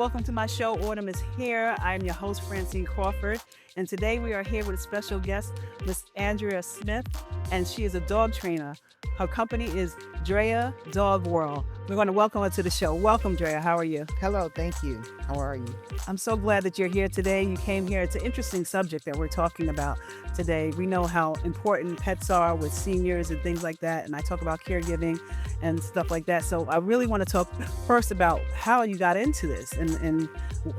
welcome to my show. Autumn is here. I'm your host, Francine Crawford, and today we are here with a special guest, Miss Andrea Smith, and she is a dog trainer. Her company is Drea Dog World. We're going to welcome her to the show. Welcome, Drea. How are you? Hello, thank you. How are you? I'm so glad that you're here today. You came here. It's an interesting subject that we're talking about today. We know how important pets are with seniors and things like that, and I talk about caregiving and stuff like that. So I really want to talk first about how you got into this and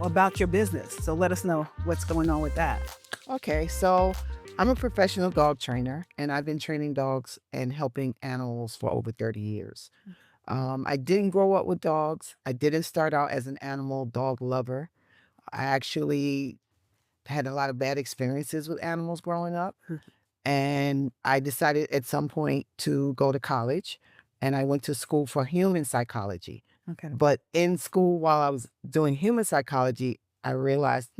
about your business. So let us know what's going on with that. Okay, so I'm a professional dog trainer, and I've been training dogs and helping animals for over 30 years. I didn't grow up with dogs. I didn't start out as an animal dog lover. I actually had a lot of bad experiences with animals growing up, and I decided at some point to go to college, and I went to school for human psychology. Okay. But in school, while I was doing human psychology, I realized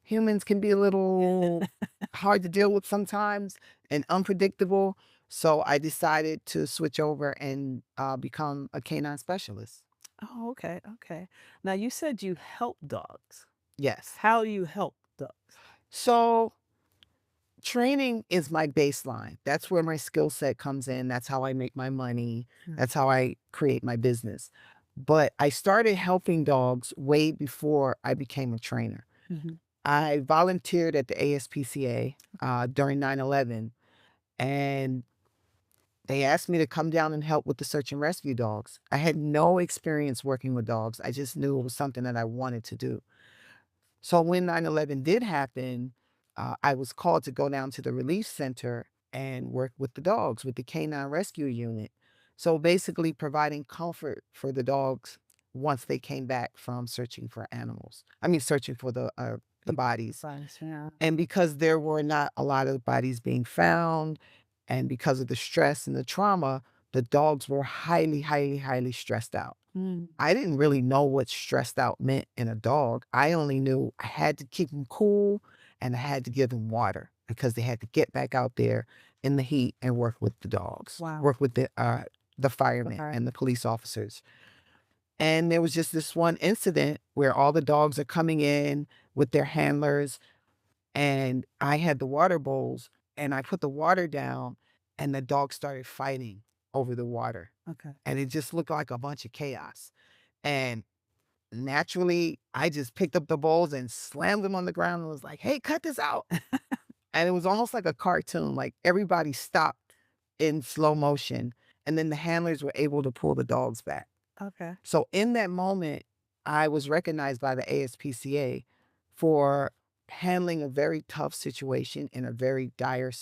humans can be a little hard to deal with sometimes and unpredictable. So I decided to switch over and become a canine specialist. Oh, okay. Okay. Now you said you help dogs. Yes. How do you help dogs? So training is my baseline. That's where my skill set comes in. That's how I make my money. That's how I create my business. But I started helping dogs way before I became a trainer. Mhm. I volunteered at the ASPCA during 9/11, and they asked me to come down and help with the search and rescue dogs. I had no experience working with dogs. I just knew it was something that I wanted to do. So when 9/11 did happen, I was called to go down to the relief center and work with the dogs, with the canine rescue unit. So basically providing comfort for the dogs once they came back from searching for animals. I mean, searching for the bodies. Bodies, yeah. And because there were not a lot of bodies being found, and because of the stress and the trauma, the dogs were highly, highly, highly stressed out. Mm. I didn't really know what stressed out meant in a dog. I only knew I had to keep them cool and I had to give them water because they had to get back out there in the heat and work with the dogs, Wow. work with the firemen Alright. and the police officers. And there was just this one incident where all the dogs are coming in with their handlers, and I had the water bowls and I put the water down and the dogs started fighting over the water. Okay. And it just looked like a bunch of chaos. And naturally, I just picked up the bowls and slammed them on the ground and was like, hey, cut this out. And it was almost like a cartoon. Like everybody stopped in slow motion. And then the handlers were able to pull the dogs back. Okay. So in that moment, I was recognized by the ASPCA for handling a very tough situation in a very dire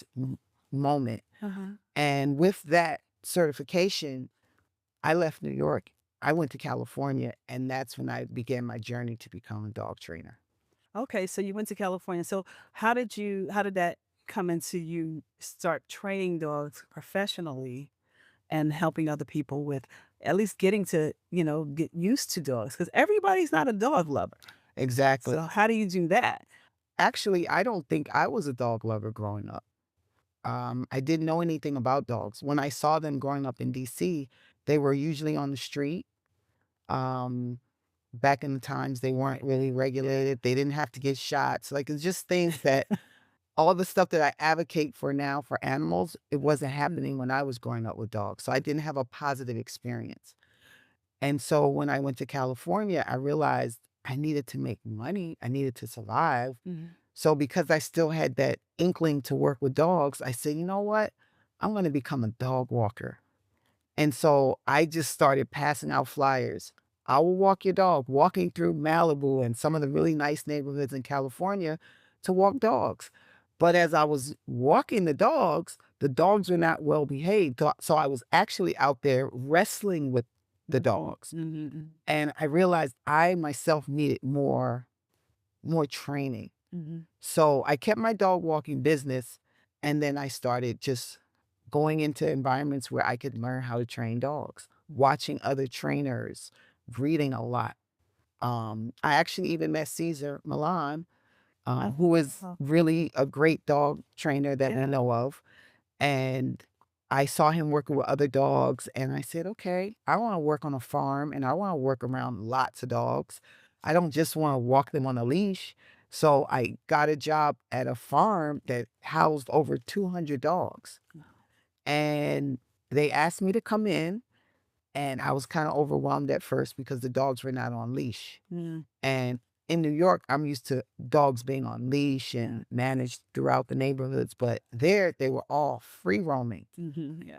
moment. Uh-huh. And with that certification, I left New York. I went to California, and that's when I began my journey to become a dog trainer. Okay, so you went to California. So how did that come into you start training dogs professionally and helping other people with at least getting to, get used to dogs? Because everybody's not a dog lover. Exactly. So how do you do that? Actually, I don't think I was a dog lover growing up. I didn't know anything about dogs. When I saw them growing up in DC, they were usually on the street. Um, Back in the times, they weren't really regulated. They didn't have to get shots. Like, it's just things that all the stuff that I advocate for now for animals, it wasn't happening when I was growing up with dogs. So I didn't have a positive experience. And so when I went to California, I realized I needed to make money. I needed to survive. Mhm. So because I still had that inkling to work with dogs, I said, you know what? I'm going to become a dog walker. And so I just started passing out flyers. I will walk your dog, walking through Malibu and some of the really nice neighborhoods in California to walk dogs. But as I was walking the dogs were not well behaved. So I was actually out there wrestling with the dogs. Mhm. And I realized I myself needed more training. Mhm. So I kept my dog walking business, and then I started just going into environments where I could learn how to train dogs, watching other trainers, reading a lot. I actually even met Caesar Milan, who is Oh, really a great dog trainer that I know of. And I saw him working with other dogs, and I said, okay, I want to work on a farm and I want to work around lots of dogs. I don't just want to walk them on a leash. So I got a job at a farm that housed over 200 dogs. And they asked me to come in, and I was kind of overwhelmed at first because the dogs were not on leash. Mm, And in New York, I'm used to dogs being on leash and managed throughout the neighborhoods, but there they were all free roaming. yeah.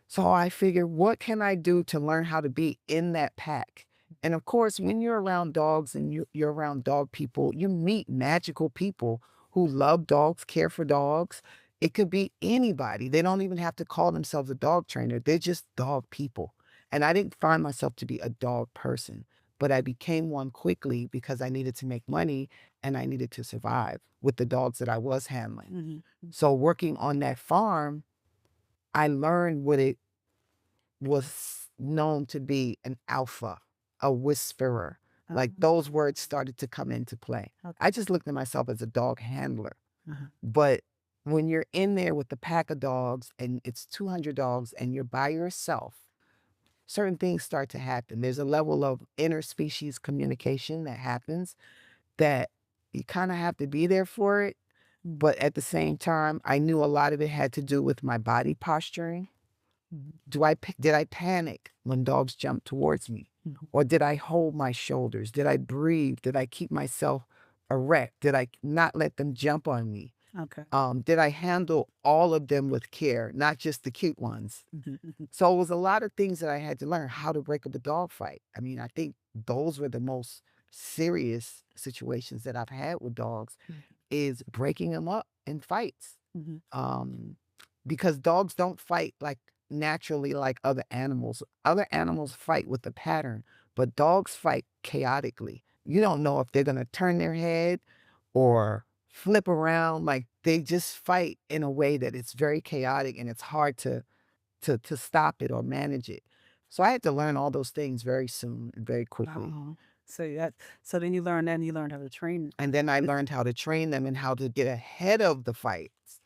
So I figured, what can I do to learn how to be in that pack? And of course, when you're around dogs and you're around dog people, you meet magical people who love dogs, care for dogs. It could be anybody. They don't even have to call themselves a dog trainer. They're just dog people. And I didn't find myself to be a dog person, but I became one quickly because I needed to make money and I needed to survive with the dogs that I was handling. Mm-hmm. So working on that farm, I learned what it was known to be an alpha, a whisperer. Like those words started to come into play. Okay. I just looked at myself as a dog handler. Uh-huh. But when you're in there with the pack of dogs and it's 200 dogs and you're by yourself, certain things start to happen. There's a level of interspecies communication that happens that you kind of have to be there for it. But at the same time, I knew a lot of it had to do with my body posturing. Did I panic when dogs jumped towards me? Or did I hold my shoulders? Did I breathe? Did I keep myself erect? Did I not let them jump on me? Okay. Did I handle all of them with care, not just the cute ones? So it was a lot of things that I had to learn how to break up a dog fight. I mean, I think those were the most serious situations that I've had with dogs, is breaking them up in fights. Because dogs don't fight like naturally like other animals. Other animals fight with a pattern, but dogs fight chaotically. You don't know if they're going to turn their head or flip around. Like they just fight in a way that it's very chaotic and it's hard to stop it or manage it. So I had to learn all those things very soon and very quickly. Wow. So then you learned that and you learned how to train. And then I learned how to train them and how to get ahead of the fights,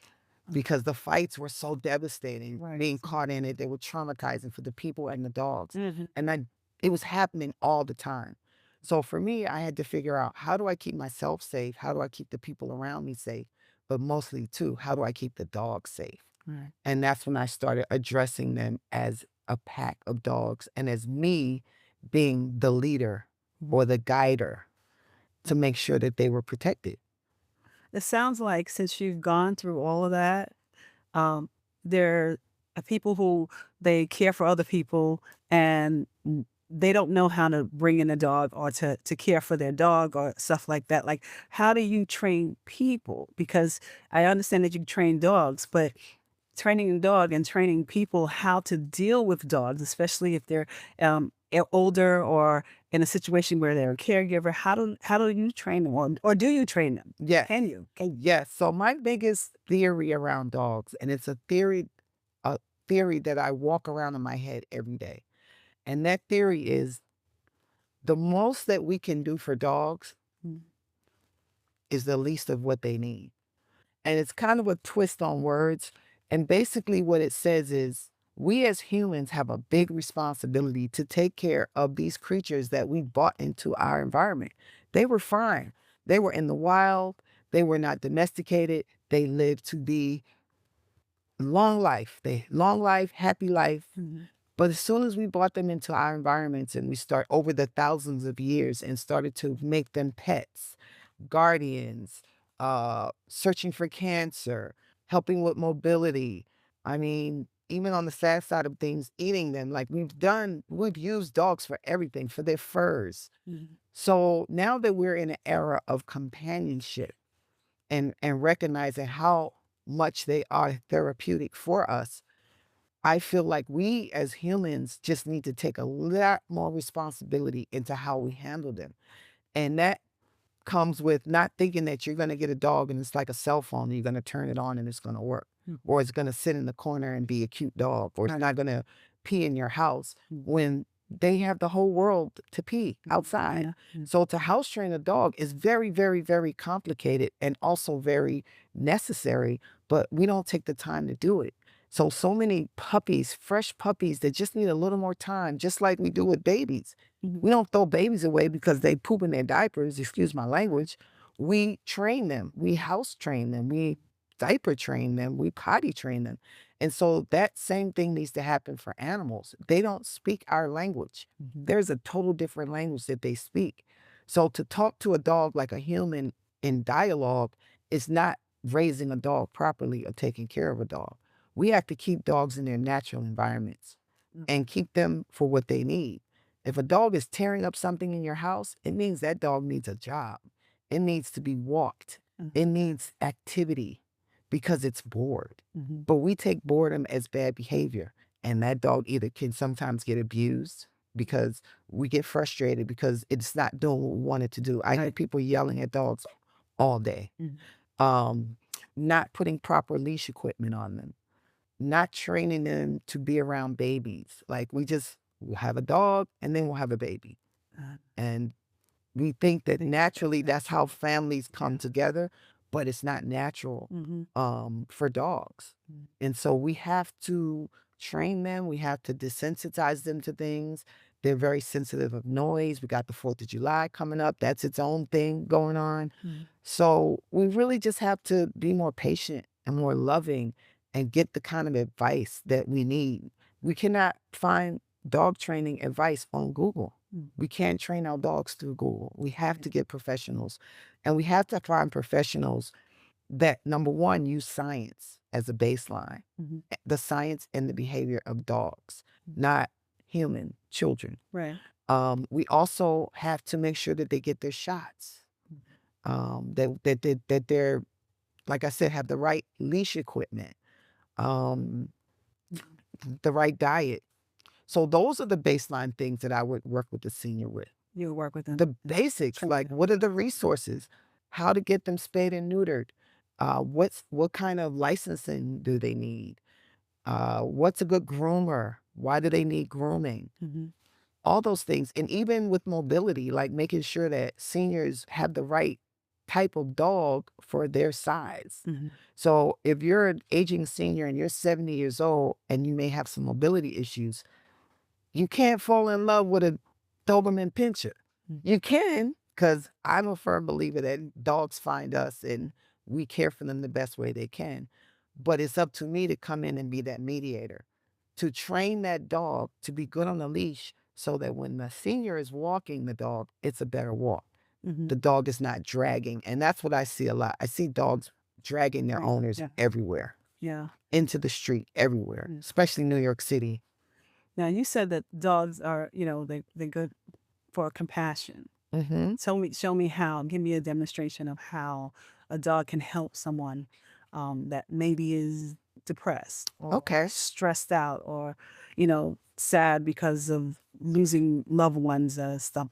because the fights were so devastating. Right. Being caught in it, they were traumatizing for the people and the dogs. Mhm. And it was happening all the time. So for me, I had to figure out, how do I keep myself safe? How do I keep the people around me safe? But mostly too, how do I keep the dogs safe? Right. And that's when I started addressing them as a pack of dogs and as me being the leader or the guider to make sure that they were protected. It sounds like since you've gone through all of that, there are people who they care for other people and they don't know how to bring in a dog or to care for their dog or stuff like that. Like, how do you train people? Because I understand that you train dogs, but training a dog and training people how to deal with dogs, especially if they're older or in a situation where they're a caregiver, how do you train them, or do you train them? Yes. Can you? Yes. So my biggest theory around dogs, and it's a theory that I walk around in my head every day. And that theory is, the most that we can do for dogs is the least of what they need. And it's kind of a twist on words. And basically what it says is, we as humans have a big responsibility to take care of these creatures that we brought into our environment. They were fine. They were in the wild. They were not domesticated. They lived to be long life. Long life, happy life. But as soon as we brought them into our environments and we start over the thousands of years and started to make them pets, guardians, searching for cancer, helping with mobility. I mean, even on the sad side of things, eating them. Like we've used dogs for everything, for their furs. So now that we're in an era of companionship and recognizing how much they are therapeutic for us, I feel like we as humans just need to take a lot more responsibility into how we handle them. And that comes with not thinking that you're going to get a dog and it's like a cell phone and you're going to turn it on and it's going to work. Or it's going to sit in the corner and be a cute dog, or it's not going to pee in your house when they have the whole world to pee outside. So to house train a dog is very, very, very complicated and also very necessary, but we don't take the time to do it. So many puppies, fresh puppies that just need a little more time, just like we do with babies. We don't throw babies away because they poop in their diapers, excuse my language. We train them, we house train them, we diaper train them, we potty train them. And so that same thing needs to happen for animals. They don't speak our language. There's a total different language that they speak. So to talk to a dog like a human in dialogue is not raising a dog properly or taking care of a dog. We have to keep dogs in their natural environments and keep them for what they need. If a dog is tearing up something in your house, it means that dog needs a job. It needs to be walked. It needs activity because it's bored. But we take boredom as bad behavior. And that dog either can sometimes get abused because we get frustrated because it's not doing what we want it to do. I hear people yelling at dogs all day. Not putting proper leash equipment on them, not training them to be around babies. Like we'll have a dog and then we'll have a baby. And we think that naturally that's how families come together, but it's not natural for dogs. And so we have to train them. We have to desensitize them to things. They're very sensitive of noise. We got the 4th of July coming up. That's its own thing going on. So we really just have to be more patient and more loving and get the kind of advice that we need. We cannot find dog training advice on Google. We can't train our dogs through Google. We have to get professionals. And we have to find professionals that, number one, use science as a baseline. The science and the behavior of dogs, not human children. Right. We also have to make sure that they get their shots. That they're, like I said, have the right leash equipment, the right diet. So those are the baseline things that I would work with the senior with. You would work with them. The basics, like what are the resources? How to get them spayed and neutered? What kind of licensing do they need? What's a good groomer? Why do they need grooming? All those things. And even with mobility, like making sure that seniors have the right type of dog for their size. So if you're an aging senior and you're 70 years old and you may have some mobility issues, you can't fall in love with a Doberman Pinscher. You can, because I'm a firm believer that dogs find us and we care for them the best way they can. But it's up to me to come in and be that mediator, to train that dog to be good on the leash so that when the senior is walking the dog, it's a better walk. The dog is not dragging. And that's what I see a lot. I see dogs dragging their owners everywhere. Into the street, everywhere, especially New York City. Now, you said that dogs are, they're good for compassion. Show me how. Give me a demonstration of how a dog can help someone that maybe is depressed or stressed out or, sad because of losing loved ones,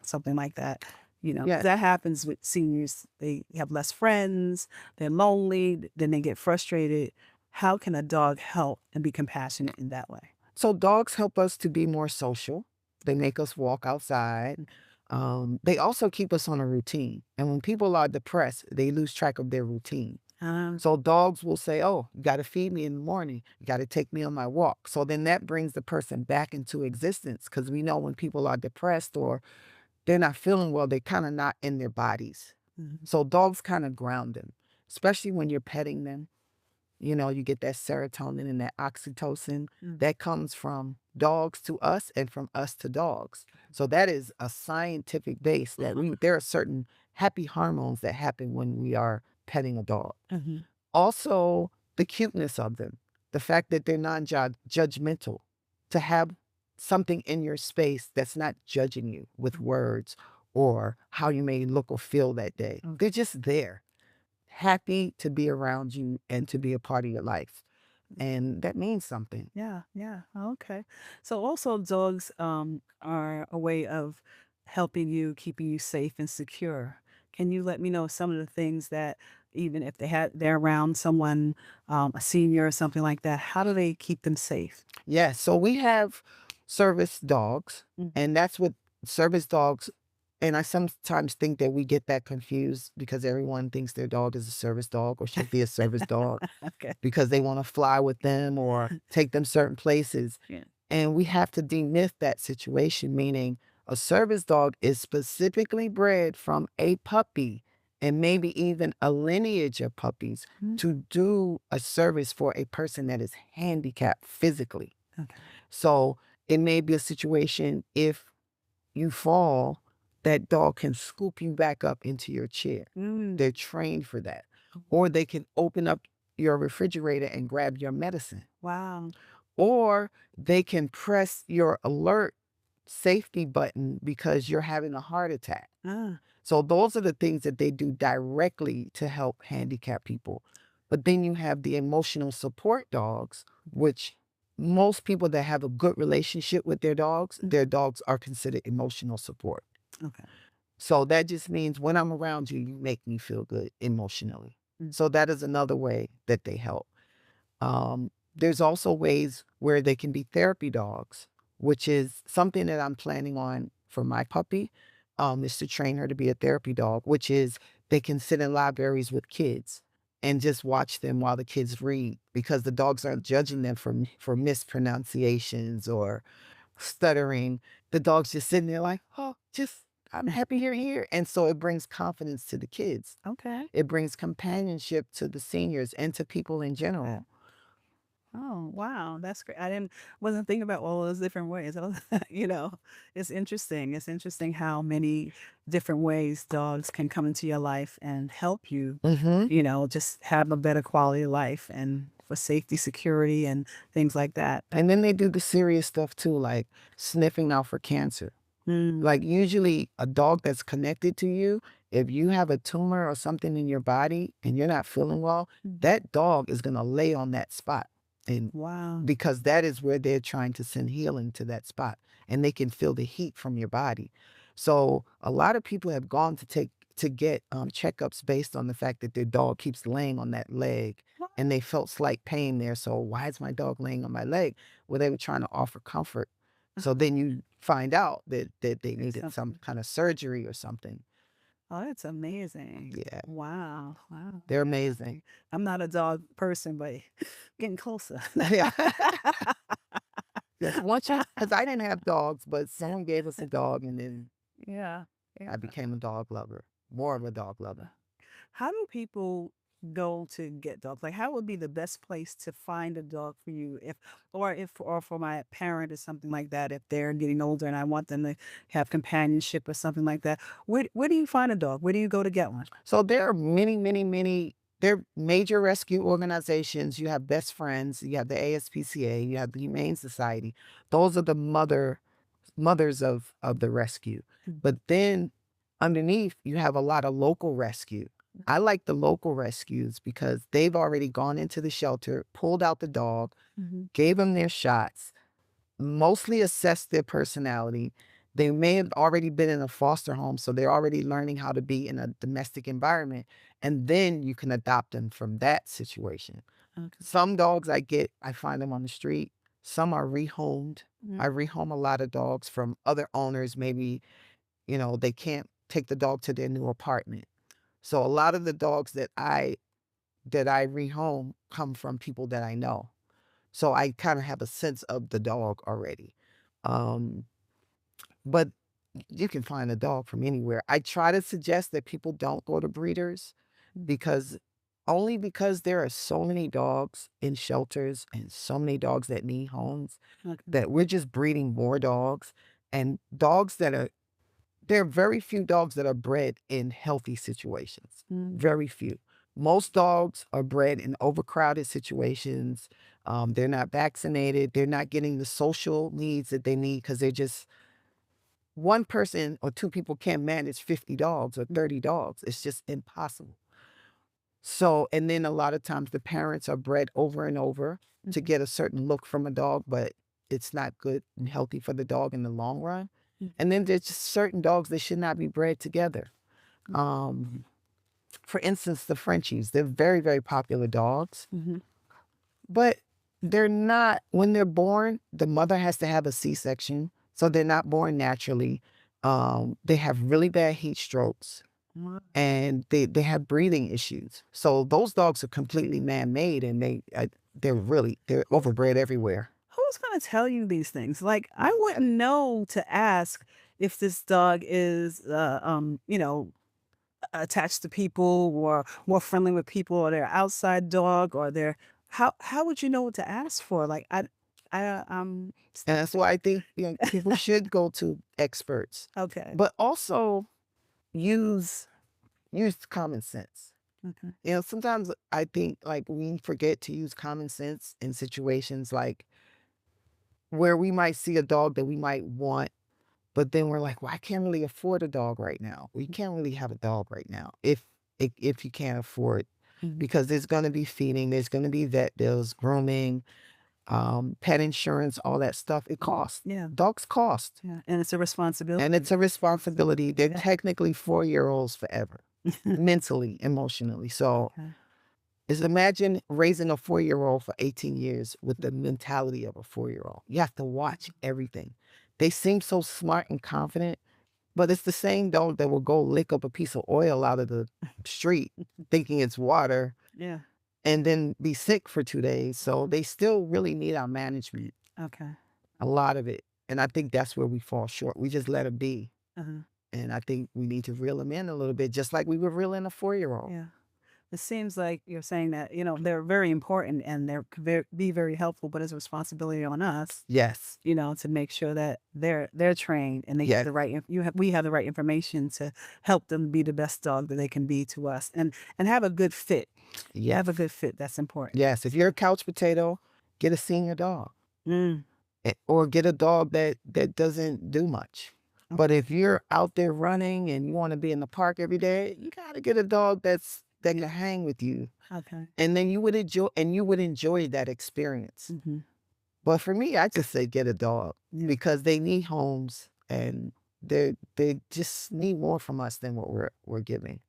something like that. That happens with seniors. They have less friends, they're lonely, then they get frustrated. How can a dog help and be compassionate in that way? So dogs help us to be more social. They make us walk outside. They also keep us on a routine. And when people are depressed, they lose track of their routine. So dogs will say, oh, you got to feed me in the morning. You got to take me on my walk. So then that brings the person back into existence, because we know when people are depressed or they're not feeling well, they're kind of not in their bodies. So dogs kind of ground them, especially when you're petting them. You get that serotonin and that oxytocin that comes from dogs to us and from us to dogs. So that is a scientific base that there are certain happy hormones that happen when we are petting a dog. Also, the cuteness of them, the fact that they're non-judgmental, to have something in your space that's not judging you with words or how you may look or feel that day. They're just there, happy to be around you and to be a part of your life. And that means something. Yeah. Okay. So also dogs are a way of helping you, keeping you safe and secure. Can you let me know some of the things that even if they're around someone, a senior or something like that, how do they keep them safe? Yeah, so we have service dogs, and that's what service dogs And I sometimes think that we get that confused because everyone thinks their dog is a service dog or should be a service dog Okay. because they want to fly with them or take them certain places. Yeah. And we have to demyth that situation, meaning a service dog is specifically bred from a puppy and maybe even a lineage of puppies Mhm. to do a service for a person that is handicapped physically. Okay. So it may be a situation if you fall, that dog can scoop you back up into your chair. Mm. They're trained for that. Or they can open up your refrigerator and grab your medicine. Wow. Or they can press your alert safety button because you're having a heart attack. Ah. So those are the things that they do directly to help handicapped people. But then you have the emotional support dogs, which most people that have a good relationship with their dogs are considered emotional support. Okay. So that just means when I'm around you, you make me feel good emotionally. Mm. So that is another way that they help. There's also ways where they can be therapy dogs, which is something that I'm planning on for my puppy, is to train her to be a therapy dog, which is they can sit in libraries with kids and just watch them while the kids read because the dogs aren't judging them for mispronunciations or stuttering. The dog's just sitting there like, oh, just, I'm happy you're here. And so it brings confidence to the kids. Okay. It brings companionship to the seniors and to people in general. Oh, wow. That's great. Wasn't thinking about all those different ways. You know, it's interesting. It's interesting how many different ways dogs can come into your life and help you, Mm-hmm. you know, just have a better quality of life and for safety, security, and things like that. And then they do the serious stuff too, like sniffing out for cancer. Mm. Like usually a dog that's connected to you, if you have a tumor or something in your body and you're not feeling well, that dog is going to lay on that spot. And Wow. because that is where they're trying to send healing to that spot and they can feel the heat from your body. So a lot of people have gone to get checkups based on the fact that their dog keeps laying on that leg and they felt slight pain there. So why is my dog laying on my leg? Well, they were trying to offer comfort. So then you find out that they needed some kind of surgery or something. Oh, that's amazing. Yeah, Wow. Wow. they're amazing. I'm not a dog person, but getting closer. Yeah. Yes, because I didn't have dogs, but someone gave us a dog, and then Yeah. Yeah. I became a dog lover, more of a dog lover. How do people go to get dogs? Like, how would be the best place to find a dog for you, or for my parent or something like that, if they're getting older and I want them to have companionship or something like that? Where do you find a dog? Where do you go to get one? So there are many, many, many. There are major rescue organizations. You have Best Friends. You have the ASPCA. You have the Humane Society. Those are the mothers of the rescue. But then underneath, you have a lot of local rescue. I like the local rescues because they've already gone into the shelter, pulled out the dog, gave them their shots, mostly assessed their personality. They may have already been in a foster home, so they're already learning how to be in a domestic environment. And then you can adopt them from that situation. Okay. Some dogs I find them on the street. Some are rehomed. I rehome a lot of dogs from other owners. Maybe, they can't take the dog to their new apartment. So a lot of the dogs that I rehome come from people that I know. So I kind of have a sense of the dog already. Um, but you can find a dog from anywhere. I try to suggest that people don't go to breeders because there are so many dogs in shelters and so many dogs that need homes Okay. that we're just breeding more dogs and there are very few dogs that are bred in healthy situations. Very few. Most dogs are bred in overcrowded situations. They're not vaccinated. They're not getting the social needs that they need because they're just one person or two people can't manage 50 dogs or 30 dogs. It's just impossible. So, and then a lot of times the parents are bred over and over to get a certain look from a dog, but it's not good and healthy for the dog in the long run. And then there's just certain dogs that should not be bred together. For instance, the Frenchies, they're very, very popular dogs, but they're not, when they're born, the mother has to have a C-section, so they're not born naturally. They have really bad heat strokes, What? and they have breathing issues. So those dogs are completely man-made, and they're overbred everywhere. Who's gonna tell you these things? Like, I wouldn't know to ask if this dog is, attached to people or more friendly with people, or their outside dog, or their how would you know what to ask for? Like, And that's why I think people should go to experts, okay. but also use common sense. Okay. Sometimes I think like we forget to use common sense in situations like where we might see a dog that we might want, but then we're like, well, I can't really afford a dog right now. We can't really have a dog right now if you can't afford, Mhm. because there's going to be feeding, there's going to be vet bills, grooming, pet insurance, all that stuff. It costs. Yeah. Dogs cost. Yeah. And it's a responsibility. And it's a responsibility. They're Yeah. technically 4-year-olds forever, mentally, emotionally. So Okay. imagine raising a 4-year-old for 18 years with the mentality of a 4-year-old. You have to watch everything. They seem so smart and confident, but it's the same dog that will go lick up a piece of oil out of the street thinking it's water Yeah. and then be sick for 2 days. So they still really need our management, Okay. a lot of it. And I think that's where we fall short. We just let them be. Uh-huh. And I think we need to reel them in a little bit, just like we would reel in a 4-year-old. Yeah. It seems like you're saying that, they're very important and they're be very helpful, but it's a responsibility on us, Yes. to make sure that they're trained and they get Yes. the right we have the right information to help them be the best dog that they can be to us, and have a good fit. Yes. Have a good fit. That's important. Yes. If you're a couch potato, get a senior dog. Mm. Or get a dog that doesn't do much. But if you're out there running and you want to be in the park every day, you got to get a dog that can hang with you. Okay. And then you would enjoy that experience. Mm-hmm. But for me, I just say get a dog because they need homes and they just need more from us than what we're giving.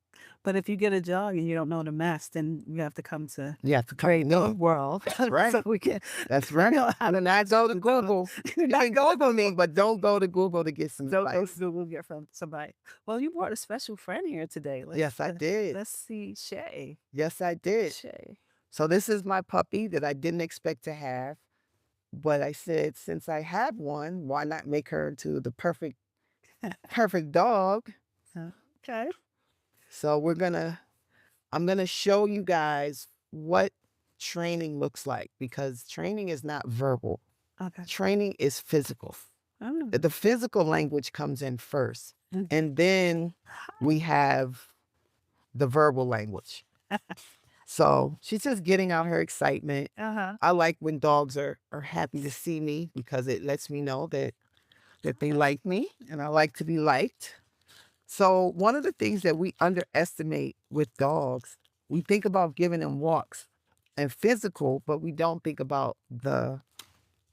But if you get a dog and you don't know the mess, then you have to come to You have to Drea Dog World. That's right. So we can. That's right. And I go to Google. You can Google me, but don't go to Google to get some Don't advice. Google get from somebody. Well, you brought a special friend here today. Yes, I did. Let's see Shay. Yes, I did. Shay. So this is my puppy that I didn't expect to have, but I said, since I have one, why not make her into the perfect dog? Okay. So I'm gonna show you guys what training looks like, because training is not verbal. Okay. Training is physical. Oh. The physical language comes in first, and then we have the verbal language. So she's just getting out her excitement. Uh-huh. I like when dogs are happy to see me because it lets me know that they like me, and I like to be liked. So one of the things that we underestimate with dogs, we think about giving them walks and physical, but we don't think about the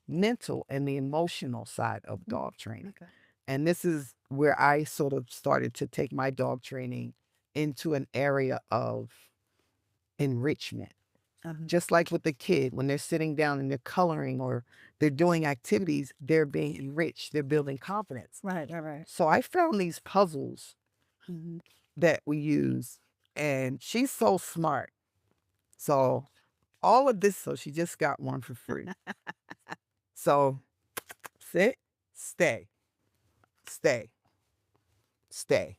mental and the emotional side of dog training. Okay. And this is where I sort of started to take my dog training into an area of enrichment. Just like with the kid, when they're sitting down and they're coloring or they're doing activities, they're being enriched, they're building confidence. Right. So I found these puzzles that we use, and she's so smart. So all of this, so she just got one for free. So sit, stay, stay, stay.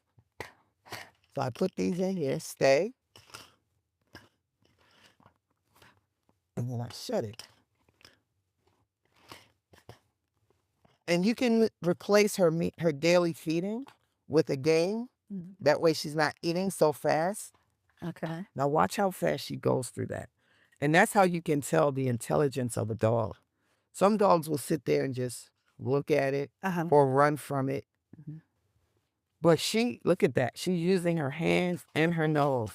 So I put these in here, stay. And then I shut it. And you can replace her daily feeding with a game. That way she's not eating so fast. Okay. Now watch how fast she goes through that. And that's how you can tell the intelligence of a dog. Some dogs will sit there and just look at it or run from it. But look at that. She's using her hands and her nose.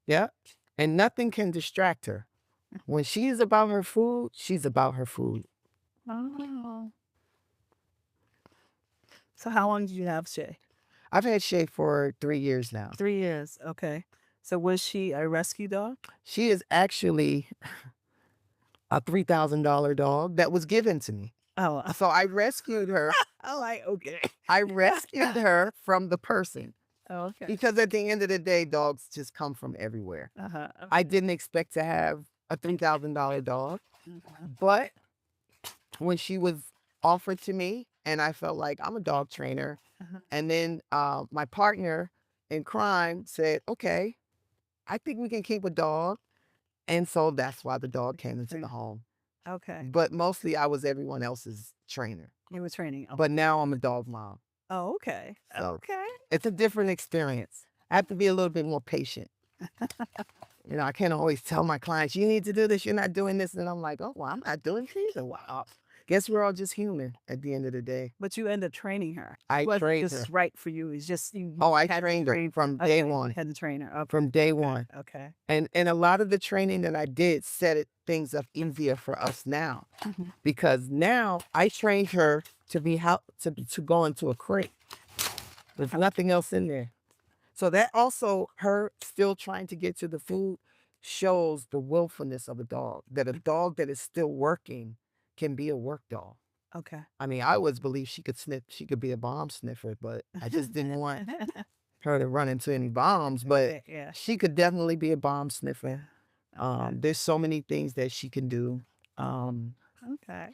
Yeah. And nothing can distract her. When she's about her food, she's about her food. Oh. So how long did you have Shay? I've had Shay for 3 years now. 3 years. Okay. So was she a rescue dog? She is actually a $3,000 dog that was given to me. Oh, So I rescued her. I'm like, okay. I rescued her from the person Oh, okay. because at the end of the day, dogs just come from everywhere. Uh-huh. I didn't expect to have a $3,000 dog, but when she was offered to me, and I felt like I'm a dog trainer, Uh-huh. and then my partner in crime said, "Okay, I think we can keep a dog," and so that's why the dog came into the home. Okay. But mostly, I was everyone else's trainer. You were training. Oh, But now I'm a dog mom, oh, okay. so Okay. it's a different experience. I have to be a little bit more patient. I can't always tell my clients, "You need to do this. You're not doing this," and I'm like, "Oh, well, I'm not doing this either." Wow. Guess we're all just human at the end of the day. But you end up training her. I It wasn't trained just her. right for you. It's just you Oh, I had to trained her train. from day Okay. one. Had to train her. Okay. From day one. Okay. And a lot of the training that I did things up easier for us now, because now I trained her to be to go into a crate. There's nothing else in there. So that also, her still trying to get to the food, shows the willfulness of a dog. That a dog that is still working can be a work dog. Okay. I mean, I always believed she could be a bomb sniffer, but I just didn't want her to run into any bombs. But Yeah. she could definitely be a bomb sniffer. Okay. There's so many things that she can do. Okay.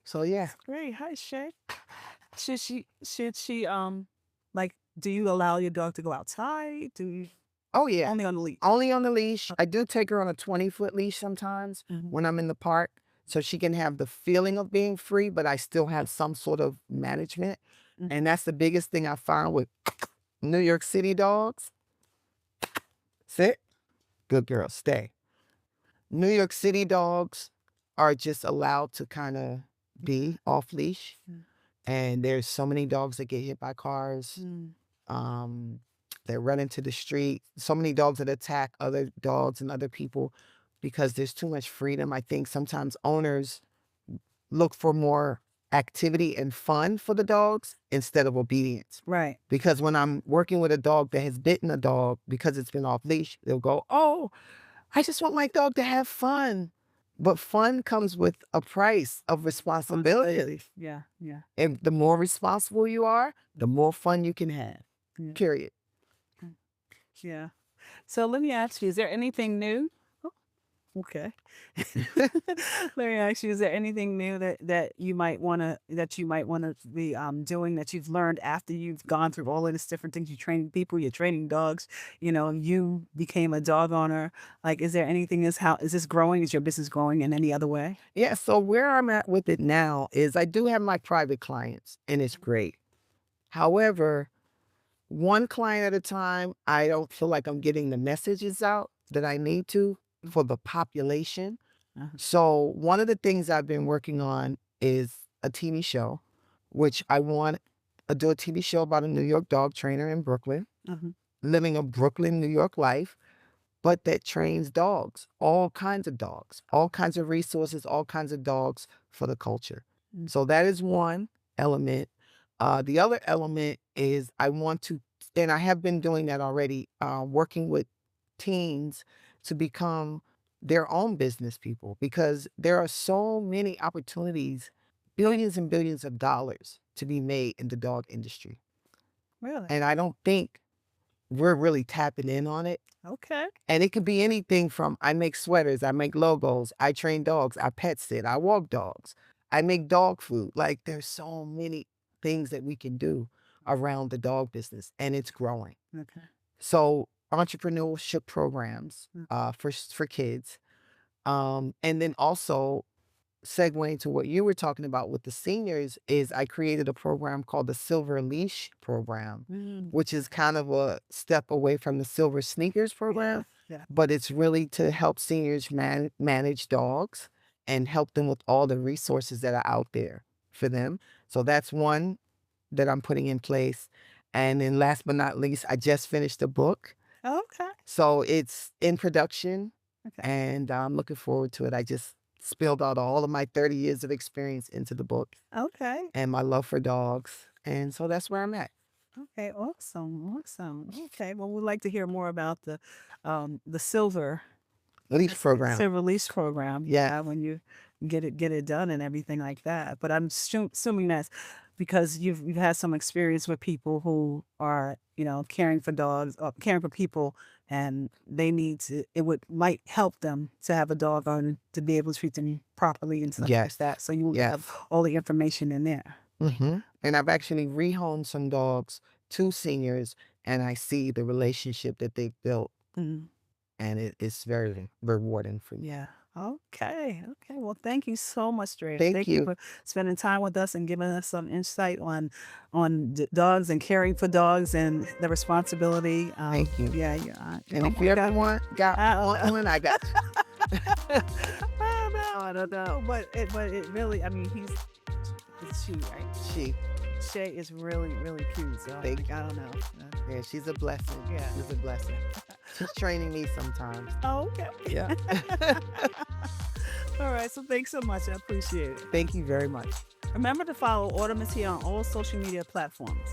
So yeah. Great. Hi, Shay. Should she like, do you allow your dog to go outside? Do you Oh yeah. only on the leash? Only on the leash. I do take her on a 20-foot leash sometimes Mhm. when I'm in the park, so she can have the feeling of being free, but I still have some sort of management. Mhm. And that's the biggest thing I found with New York City dogs. Sit. Good girl. Stay. New York City dogs are just allowed to kind of be off leash. Mm. And there's so many dogs that get hit by cars. That run into the street. So many dogs that attack other dogs and other people because there's too much freedom. I think sometimes owners look for more activity and fun for the dogs instead of obedience. Right. Because when I'm working with a dog that has bitten a dog because it's been off leash, they'll go, "Oh, I just want my dog to have fun." But fun comes with a price of responsibility. Yeah. Yeah. And the more responsible you are, the more fun you can have. Yeah. Period. Yeah. So let me ask you, is there anything new? Oh, okay. Let me ask you, is there anything new that you might want to be doing that you've learned after you've gone through all of this different things? You're training people, you're training dogs, you became a dog owner. Like, is there anything how is this growing? Is your business growing in any other way? Yeah, so where I'm at with it now is I do have my private clients, and it's great. However, one client at a time, I don't feel like I'm getting the messages out that I need to for the population. Uh-huh. So one of the things I've been working on is a TV show, which I want to do a TV show about a New York dog trainer in Brooklyn, living a Brooklyn, New York life, but that trains dogs, all kinds of dogs, all kinds of resources, all kinds of dogs for the culture. So that is one element. The other element is I want to, and I have been doing that already, working with teens to become their own business people, because there are so many opportunities, billions and billions of dollars to be made in the dog industry. Really? And I don't think we're really tapping in on it. Okay. And it could be anything from I make sweaters, I make logos, I train dogs, I pet sit, I walk dogs, I make dog food. Like, there's so many things that we can do around the dog business, and it's growing. Okay. So entrepreneurship programs for kids. And then also segueing to what you were talking about with the seniors is I created a program called the Silver Leash program, which is kind of a step away from the Silver Sneakers program. Yeah. But it's really to help seniors manage dogs and help them with all the resources that are out there for them. So that's one that I'm putting in place. And then last but not least, I just finished a book. Okay. So it's in production, Okay. and I'm looking forward to it. I just spilled out all of my 30 years of experience into the book Okay. and my love for dogs. And so that's where I'm at. Okay. Awesome. Awesome. Okay. Well, we'd like to hear more about the Silver Leash program. Silver Leash program. Yeah. When you get it done and everything like that. But I'm assuming that's because you've had some experience with people who are, you know, caring for dogs or caring for people, and they need to, it would might help them to have a dog on to be able to treat them properly and stuff like Yes. that. So you Yes. have all the information in there. And I've actually rehomed some dogs to seniors, and I see the relationship that they've built, Mhm. and it's very rewarding for me. Yeah. Okay. Okay. Well, thank you so much, Drea. Thank Thank you you. for spending time with us and giving us some insight on dogs and caring for dogs and the responsibility. Thank you. Yeah. Yeah. And Oh if my you ever God. want one, I got you. I don't know, but it really. I mean, it's she, right? She, Shay is really really cute. So Thank I don't know. yeah, she's a blessing. Yeah. She's a blessing. She's training me sometimes. Oh, okay. Yeah. All right. So thanks so much. I appreciate it. Thank you very much. Remember to follow Autumn is here on all social media platforms.